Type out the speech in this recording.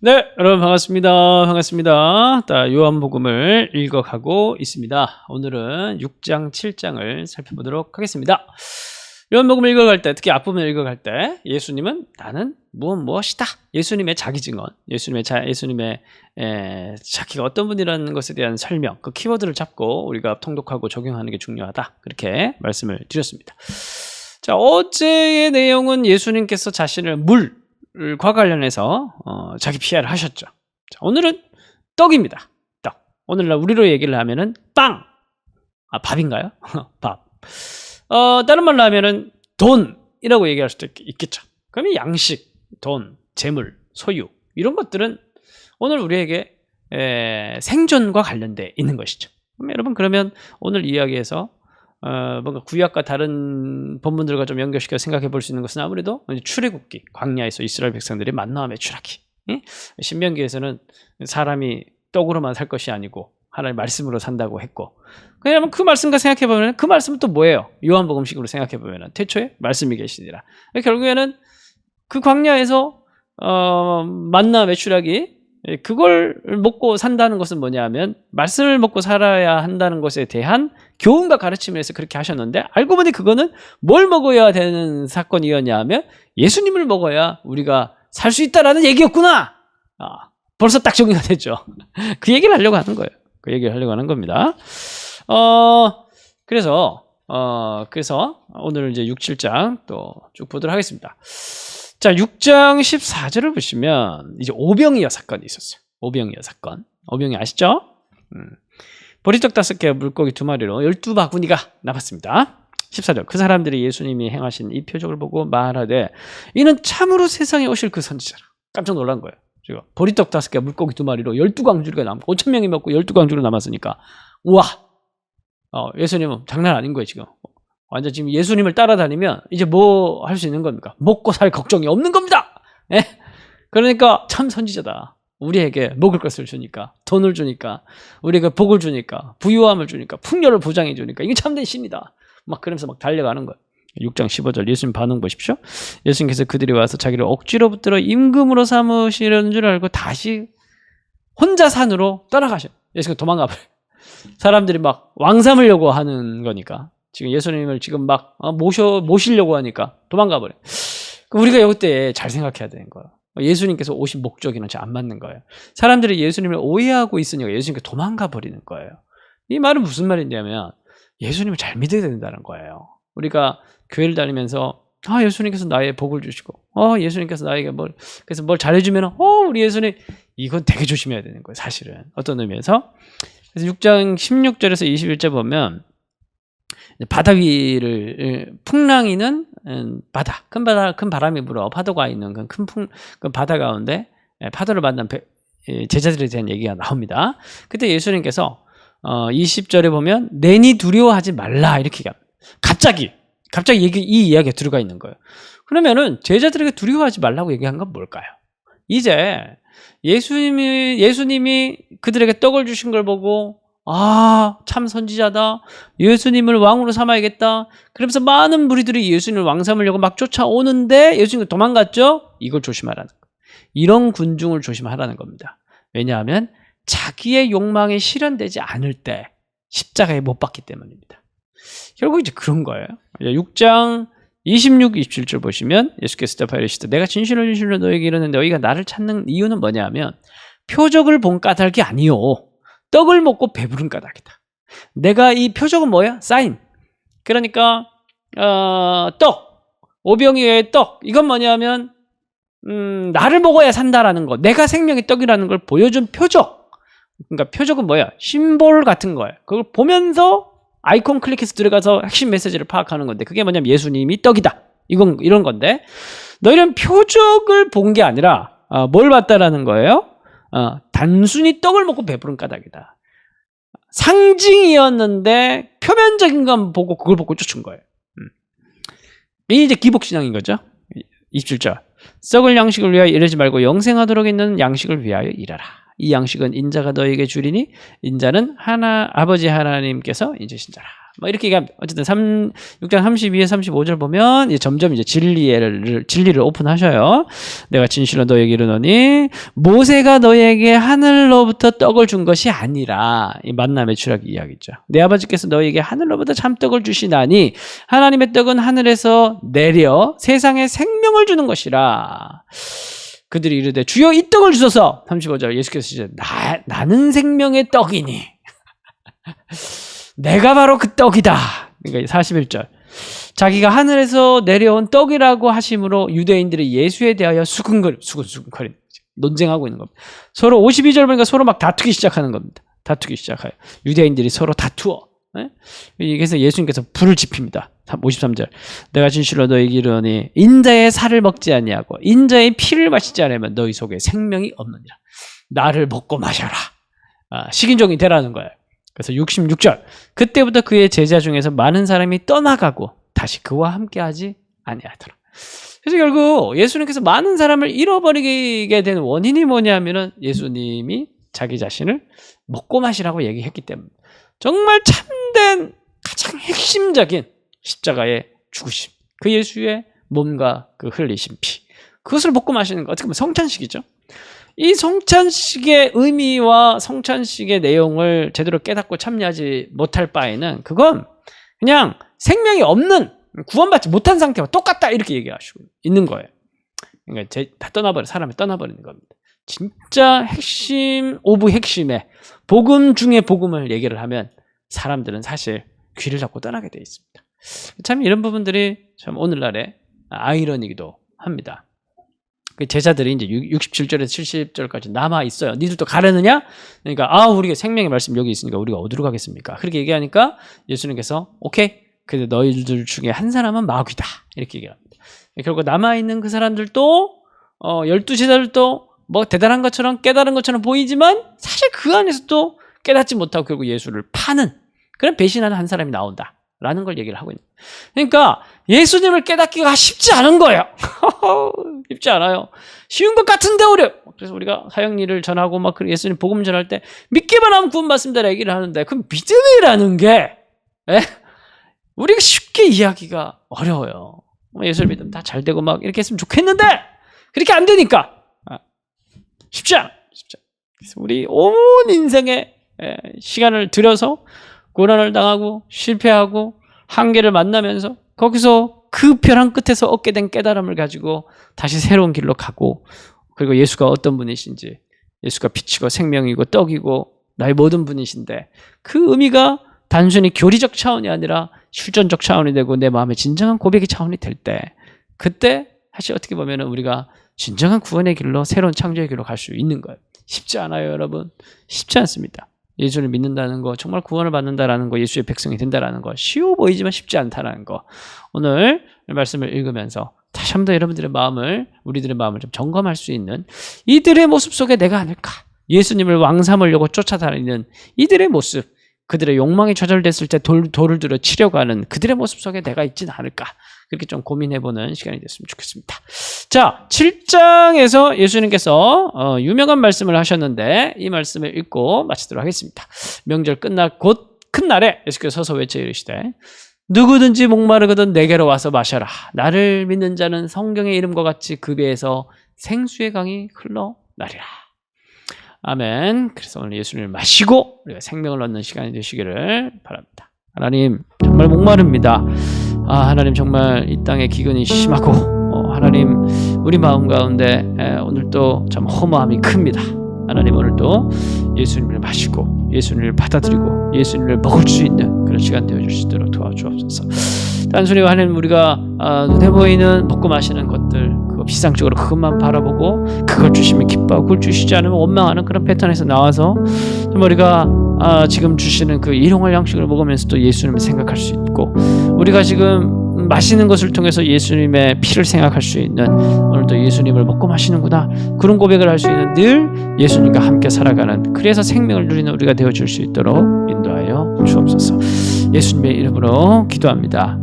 네, 여러분 반갑습니다. 반갑습니다. 요한복음을 읽어가고 있습니다. 오늘은 6장, 7장을 살펴보도록 하겠습니다. 요한복음을 읽어갈 때, 특히 앞부분을 읽어갈 때 예수님은 나는 무엇이다. 예수님의 자기 증언, 예수님의 자기가 어떤 분이라는 것에 대한 설명, 그 키워드를 잡고 우리가 통독하고 적용하는 게 중요하다. 그렇게 말씀을 드렸습니다. 자, 어제의 내용은 예수님께서 자신을 물과 관련해서 자기 PR을 하셨죠. 자, 오늘은 떡입니다. 떡. 오늘날 우리로 얘기를 하면은 빵. 밥인가요? 밥. 다른 말로 하면은 돈이라고 얘기할 수도 있겠죠. 그러면 양식, 돈, 재물, 소유 이런 것들은 오늘 우리에게 생존과 관련돼 있는 것이죠. 그러면 오늘 이야기에서 뭔가 구약과 다른 본문들과 좀 연결시켜 생각해 볼 수 있는 것은 아무래도 출애굽기, 광야에서 이스라엘 백성들이 만나함의 추락기. 신명기에서는 사람이 떡으로만 살 것이 아니고 하나님의 말씀으로 산다고 했고, 그러면 그 말씀과 생각해 보면 그 말씀은 또 뭐예요? 요한복음식으로 생각해 보면 태초에 말씀이 계시니라. 결국에는 그 광야에서 만나 매출하기, 그걸 먹고 산다는 것은 뭐냐면 말씀을 먹고 살아야 한다는 것에 대한 교훈과 가르침에서 그렇게 하셨는데, 알고 보니 그거는 뭘 먹어야 되는 사건이었냐 하면 예수님을 먹어야 우리가 살 수 있다라는 얘기였구나. 벌써 딱 정리가 됐죠. 그 얘기를 하려고 하는 거예요. 그 얘기를 하려고 하는 겁니다. 그래서 오늘 이제 6, 7장 또 쭉 보도록 하겠습니다. 자, 6장 14절을 보시면 이제 오병이어 사건이 있었어요. 오병이어 사건. 오병이 아시죠? 보리떡 5개, 물고기 2마리로 12바구니가 남았습니다. 14절. 그 사람들이 예수님이 행하신 이 표적을 보고 말하되 이는 참으로 세상에 오실 그 선지자라. 깜짝 놀란 거예요. 지금 보리떡 5개, 물고기 2마리로 12광주리가 남고 5,000명이 먹고 12광주리로 남았으니까 우와! 예수님은 장난 아닌 거예요, 지금. 완전 지금 예수님을 따라다니면 이제 뭐 할 수 있는 겁니까? 먹고 살 걱정이 없는 겁니다. 예? 그러니까 참 선지자다. 우리에게 먹을 것을 주니까, 돈을 주니까, 우리에게 복을 주니까, 부유함을 주니까, 풍요를 보장해 주니까 이게 참된 신이다. 막 그러면서 막 달려가는 거예요. 6장 15절 예수님 반응 보십시오. 예수님께서 그들이 와서 자기를 억지로 붙들어 임금으로 삼으시려는 줄 알고 다시 혼자 산으로 떠나가셔. 예수님이 도망가 버려요. 사람들이 막 왕 삼으려고 하는 거니까, 지금 예수님을 지금 막 모시려고 하니까 도망가 버려요. 우리가 이때 잘 생각해야 되는 거예요. 예수님께서 오신 목적이랑 잘 안 맞는 거예요. 사람들이 예수님을 오해하고 있으니까 예수님께 도망가 버리는 거예요. 이 말은 무슨 말이냐면 예수님을 잘 믿어야 된다는 거예요. 우리가 교회를 다니면서 예수님께서 나의 복을 주시고 예수님께서 나에게 그래서 뭘 잘해주면 우리 예수님, 이건 되게 조심해야 되는 거예요. 사실은 어떤 의미에서. 그래서 6장 16절에서 21절 보면 바다 위를 풍랑이는 바다, 큰 바람이 불어 파도가 있는 그 바다 가운데 파도를 만난 제자들에 대한 얘기가 나옵니다. 그때 예수님께서 20절에 보면 내니 두려워하지 말라 이렇게 얘기합니다. 갑자기 이 이야기가 들어가 있는 거예요. 그러면은 제자들에게 두려워하지 말라고 얘기한 건 뭘까요? 이제 예수님이 그들에게 떡을 주신 걸 보고 참 선지자다. 예수님을 왕으로 삼아야겠다. 그러면서 많은 무리들이 예수님을 왕 삼으려고 막 쫓아오는데 예수님이 도망갔죠? 이걸 조심하라는 거예요. 이런 군중을 조심하라는 겁니다. 왜냐하면 자기의 욕망이 실현되지 않을 때 십자가에 못 박기 때문입니다. 결국 이제 그런 거예요. 6장 26, 27절 보시면 예수께서 대답하시되 내가 진실로 너에게 이르는데 너희가 나를 찾는 이유는 뭐냐면 표적을 본 까닭이 아니요 떡을 먹고 배부른 까닭이다. 내가 이 표적은 뭐야? 사인. 그러니까 떡, 오병이어의 떡. 이건 뭐냐면 나를 먹어야 산다라는 거, 내가 생명의 떡이라는 걸 보여준 표적. 그러니까 표적은 뭐야? 심볼 같은 거예요. 그걸 보면서 아이콘 클릭해서 들어가서 핵심 메시지를 파악하는 건데, 그게 뭐냐면 예수님이 떡이다. 이런 건데, 너희는 표적을 본 게 아니라 뭘 봤다라는 거예요? 단순히 떡을 먹고 배부른 까닭이다. 상징이었는데 표면적인 건 보고 그걸 보고 쫓은 거예요. 이게 이제 기복신앙인 거죠. 27절. 썩을 양식을 위하여 일하지 말고 영생하도록 있는 양식을 위하여 일하라. 이 양식은 인자가 너에게 주리니 인자는 아버지 하나님께서 인자신 자라. 뭐 이렇게 얘기하면 어쨌든 6장 32에 35절 보면 이제 점점 이제 진리를 오픈하셔요. 내가 진실로 너에게 이르노니 모세가 너에게 하늘로부터 떡을 준 것이 아니라 이 만남의 추락 이야기죠. 내 아버지께서 너에게 하늘로부터 참떡을 주시나니 하나님의 떡은 하늘에서 내려 세상에 생명을 주는 것이라. 그들이 이르되 주여 이 떡을 주소서. 35절 예수께서 이제 나는 생명의 떡이니 내가 바로 그 떡이다. 그러니까 41절 자기가 하늘에서 내려온 떡이라고 하심으로 유대인들이 예수에 대하여 수근거리는 논쟁하고 있는 겁니다. 서로 52절 보니까 서로 막 다투기 시작하는 겁니다. 다투기 시작해요. 유대인들이 서로 다투어. 그래서 예수님께서 불을 지핍니다. 53절 내가 진실로 너에게 이르노니 인자의 살을 먹지 아니하고 인자의 피를 마시지 않으면 너희 속에 생명이 없느니라. 나를 먹고 마셔라. 식인종이 되라는 거예요. 그래서 66절 그때부터 그의 제자 중에서 많은 사람이 떠나가고 다시 그와 함께하지 아니하더라. 그래서 결국 예수님께서 많은 사람을 잃어버리게 된 원인이 뭐냐면은 예수님이 자기 자신을 먹고 마시라고 얘기했기 때문에 정말 참된 가장 핵심적인 십자가의 죽으심, 그 예수의 몸과 그 흘리신 피, 그것을 먹고 마시는 거 어떻게 보면 성찬식이죠. 이 성찬식의 의미와 성찬식의 내용을 제대로 깨닫고 참여하지 못할 바에는 그건 그냥 생명이 없는, 구원받지 못한 상태와 똑같다 이렇게 얘기하시고 있는 거예요. 그러니까 다 떠나버려, 사람이 떠나버리는 겁니다. 진짜 핵심 오브 핵심의 복음 중에 복음을 얘기를 하면 사람들은 사실 귀를 잡고 떠나게 돼 있습니다. 참 이런 부분들이 참 오늘날의 아이러니기도 합니다. 그 제자들이 이제 67절에서 70절까지 남아 있어요. 니들도 가려느냐? 그러니까 우리가 생명의 말씀 여기 있으니까 우리가 어디로 가겠습니까? 그렇게 얘기하니까 예수님께서 오케이, 근데 너희들 중에 한 사람은 마귀다 이렇게 얘기합니다. 결국 남아 있는 그 사람들도 12제자들도 뭐 대단한 것처럼 깨달은 것처럼 보이지만 사실 그 안에서도 깨닫지 못하고 결국 예수를 파는 그런 배신하는 한 사람이 나온다라는 걸 얘기를 하고 있는 거예요. 그러니까 예수님을 깨닫기가 쉽지 않은 거예요. 쉽지 않아요. 쉬운 것 같은데 어려워. 그래서 우리가 사형리를 전하고 막 예수님 복음 전할 때 믿기만 하면 구원받습니다 얘기를 하는데 그 믿음이라는 게 우리가 쉽게 이해하기가 어려워요. 예수를 믿으면 다 잘 되고 막 이렇게 했으면 좋겠는데 그렇게 안 되니까 쉽지 않아. 그래서 우리 온 인생의 시간을 들여서 고난을 당하고 실패하고 한계를 만나면서 거기서 그 벼랑 끝에서 얻게 된 깨달음을 가지고 다시 새로운 길로 가고, 그리고 예수가 어떤 분이신지, 예수가 빛이고 생명이고 떡이고 나의 모든 분이신데 그 의미가 단순히 교리적 차원이 아니라 실전적 차원이 되고 내 마음의 진정한 고백의 차원이 될 때, 그때 사실 어떻게 보면 우리가 진정한 구원의 길로, 새로운 창조의 길로 갈 수 있는 거예요. 쉽지 않아요, 여러분. 쉽지 않습니다. 예수를 믿는다는 거, 정말 구원을 받는다라는 거, 예수의 백성이 된다라는 거, 쉬워 보이지만 쉽지 않다라는 거. 오늘 말씀을 읽으면서 다시 한 번 더 여러분들의 마음을, 우리들의 마음을 좀 점검할 수 있는 이들의 모습 속에 내가 아닐까? 예수님을 왕 삼으려고 쫓아다니는 이들의 모습, 그들의 욕망이 좌절됐을 때 돌을 들어 치려고 하는 그들의 모습 속에 내가 있지는 않을까? 그렇게 좀 고민해보는 시간이 됐으면 좋겠습니다. 자, 7장에서 예수님께서 유명한 말씀을 하셨는데 이 말씀을 읽고 마치도록 하겠습니다. 명절 끝날 곧 큰 날에 예수께서 서서 외쳐 이르시되 누구든지 목마르거든 내게로 와서 마셔라. 나를 믿는 자는 성경의 이름과 같이 그 배에서 생수의 강이 흘러나리라. 아멘. 그래서 오늘 예수님을 마시고 우리가 생명을 얻는 시간이 되시기를 바랍니다. 하나님, 정말 목마릅니다. 하나님, 정말 이 땅의 기근이 심하고 하나님, 우리 마음 가운데 오늘도 참 허무함이 큽니다. 하나님, 오늘도 예수님을 마시고 예수님을 받아들이고 예수님을 먹을 수 있는 그런 시간 되어줄 수 있도록 도와주옵소서. 단순히 하나님, 우리가 눈에 보이는 먹고 마시는 것들, 그거 비상적으로 그것만 바라보고 그걸 주시면 기뻐하고 그걸 주시지 않으면 원망하는 그런 패턴에서 나와서 정말 우리가 지금 주시는 그 일용할 양식을 먹으면서도 예수님을 생각할 수 있고, 우리가 지금 마시는 것을 통해서 예수님의 피를 생각할 수 있는, 오늘도 예수님을 먹고 마시는구나, 그런 고백을 할 수 있는, 늘 예수님과 함께 살아가는, 그래서 생명을 누리는 우리가 되어줄 수 있도록 인도하여 주옵소서. 예수님의 이름으로 기도합니다.